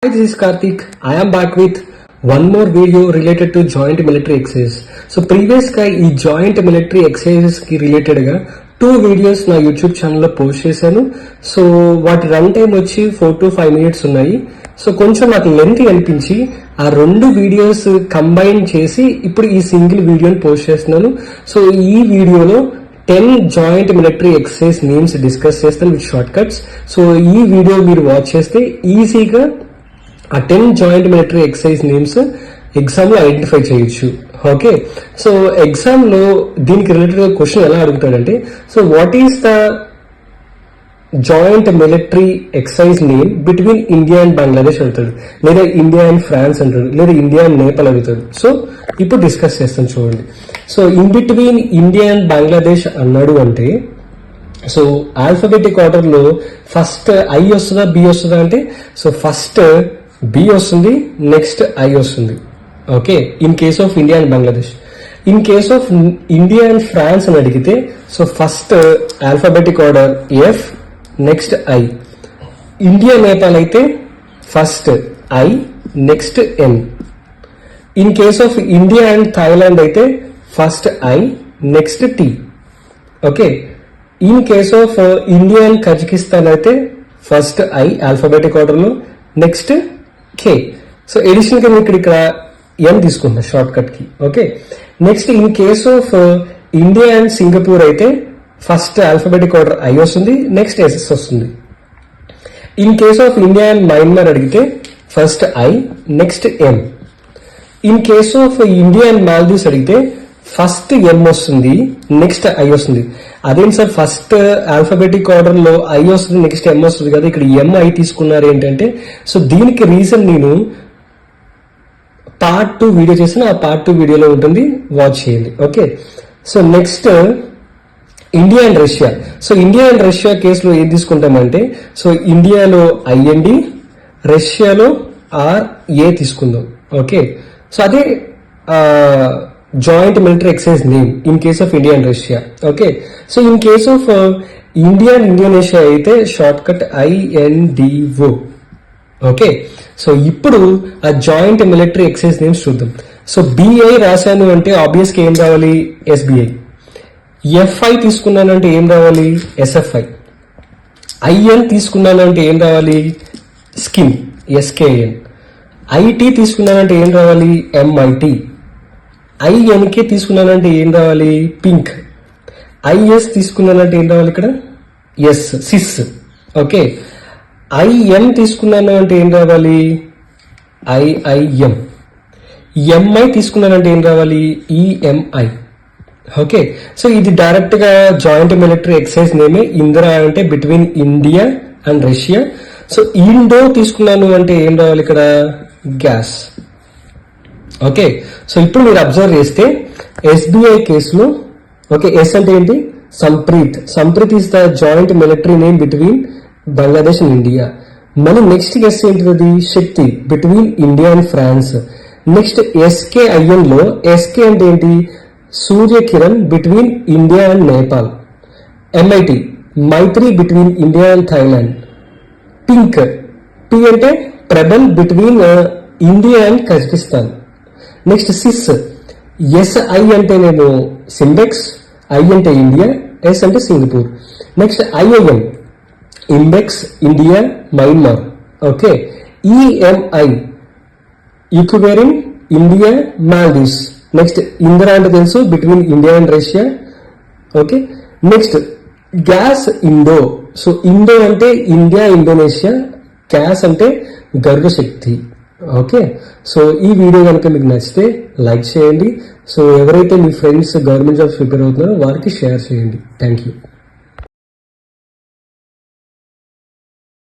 Hi, this is Karthik. I am back with one more video related to joint military exercise. So previous గా ఈ joint military exercises కి related గా 2 videos నా YouTube ఛానల్లో post చేశాను. So వాటి run time వచ్చి 4 to 5 minutes ఉన్నాయి. సో కొంచెం నాకు లెంత్ అనిపించి ఆ 2 వీడియోస్ కంబైన్ చేసి ఇప్పుడు ఈ సింగిల్ వీడియోని పోస్ట్ చేస్తున్నాను. సో ఈ వీడియోలో 10 joint military exercise names discuss చేస్తాను విత్ షార్ట్ కట్స్. సో ఈ వీడియో మీరు వాచ్ చేస్తే ఈజీగా ఆ 10 joint military exercise names exam లో ఐడెంటిఫై చేయొచ్చు. ఓకే, సో ఎగ్జామ్ లో దీనికి రిలేటెడ్ క్వశ్చన్ ఎలా అడుగుతాడంటే, so what is the joint military exercise name between India and Bangladesh అడుగుతాడు, లేదా ఇండియా అండ్ ఫ్రాన్స్ అంటాడు, లేదా ఇండియా అండ్ నేపాల్ అడుగుతాడు. సో ఇప్పుడు డిస్కస్ చేస్తాను చూడండి. So in between India and Bangladesh అన్నాడు అంటే, సో ఆల్ఫాబెటిక్ ఆర్డర్ లో ఫస్ట్ ఐ వస్తుందా బి వస్తుందా అంటే, సో ఫస్ట్ బి వస్తుంది, నెక్స్ట్ ఐ వస్తుంది. Okay, in case of India and Bangladesh. In case of India and France అని అడిగితే, so first alphabetic order F, next I. India Nepal అయితే first I, next N. In case of India and Thailand అయితే first I, next T. Okay, in case of India and Kazakhstan అయితే first I alphabetic order లో, next K. So additional గా ఇక్కడ N తీసుకుంటా short cut కి. Okay, next in case of India and Singapore అయితే first alphabetic order I వస్తుంది, next SS వస్తుంది. In case of India and Myanmar అడిగితే first I, next M. In case of India and Maldives అడిగితే first M వస్తుంది, next I వస్తుంది. అదేంటి sir first alphabetic order లో I వస్తుంది, next ఎం వస్తుంది కదా, ఇక్కడ ఎంఐ తీసుకున్నారు ఏంటంటే, సో దీనికి రీజన్ నేను పార్ట్ 2 వీడియో చేసిన, ఆ పార్ట్ 2 వీడియోలో ఉంటుంది, వాచ్ చేయండి. Okay, so next India and Russia. So India and Russia కేసులో ఏం తీసుకుంటామంటే, సో ఇండియాలో ఐఎన్డి, రష్యాలో ఆర్ఏ తీసుకుందాం. ఓకే, సో అదే joint military exercise name in case of India and Russia. Okay, so in case of India and Indonesia అయితే short cut ఐఎన్డిఓ. Okay, so ఇప్పుడు ఆ joint military exercise names చూద్దాం. So BI రాశాను అంటే obvious గా ఏం రావాలి, ఎస్బిఐ. ఎఫ్ఐ తీసుకున్నాను అంటే ఏం రావాలి, ఎస్ఎఫ్ఐ. ఐఎన్ తీసుకున్నాను అంటే ఏం రావాలి, స్కిన్, ఎస్కేఎన్. ఐటి తీసుకున్నానంటే ఏం రావాలి, ఎంఐటి. ఐఎన్కే తీసుకున్నానంటే ఏం రావాలి, పింక్. ఐఎస్ తీసుకున్నానంటే ఏం రావాలి ఇక్కడ, ఎస్, సిస్. ఓకే, ఐఎం తీసుకున్నాను అంటే ఏం రావాలి, ఐఐఎం. ఎంఐ తీసుకున్నానంటే ఏం రావాలి, ఈఎంఐ. ఓకే, సో ఇది డైరెక్ట్ గా జాయింట్ మిలిటరీ ఎక్సర్సైజ్ నేమే. ఇందిరా అంటే between India and Russia. So Indo తీసుకున్నాను అంటే ఏం రావాలి ఇక్కడ, గ్యాస్. ఓకే, సో ఇప్పుడు మీరు అబ్జర్వ్ చేస్తే ఎస్బిఐ కేసులో, ఓకే, ఎస్ అంటే ఏంటి, Sampriti. Sampriti is the joint military name between Bangladesh and India. మళ్ళీ నెక్స్ట్ ఎస్ ఏంటిది, Shakti, between India and France. Next SKIN లో ఎస్కే అంటే ఏంటి, Surya Kiran, between India and Nepal. MIT, Maitri, between India and Thailand. Pink, T అంటే ట్రబల్, between India and Kazakhstan. Next SIS, SI అంటే నేను SIMBEX, I అంటే ఇండియా, ఎస్ అంటే Singapore. Next IIM, IMBEX, India, Myanmar. Okay, EMI, ఈక్వేరిన్, India, Maldives. Next Indira అంటే తెలుసు, between India and Russia. Okay, next gas, Indo. So Indo అంటే India, Indonesia. Gas అంటే గరుడ శక్తి. Okay, so ఈ video కనుక మీకు నచ్చితే లైక్ చేయండి. సో ఎవరైతే మీ ఫ్రెండ్స్ గవర్నమెంట్ జాబ్స్ ప్రిపేర్ అవుతున్నారో వారికి షేర్ చేయండి. Thank you.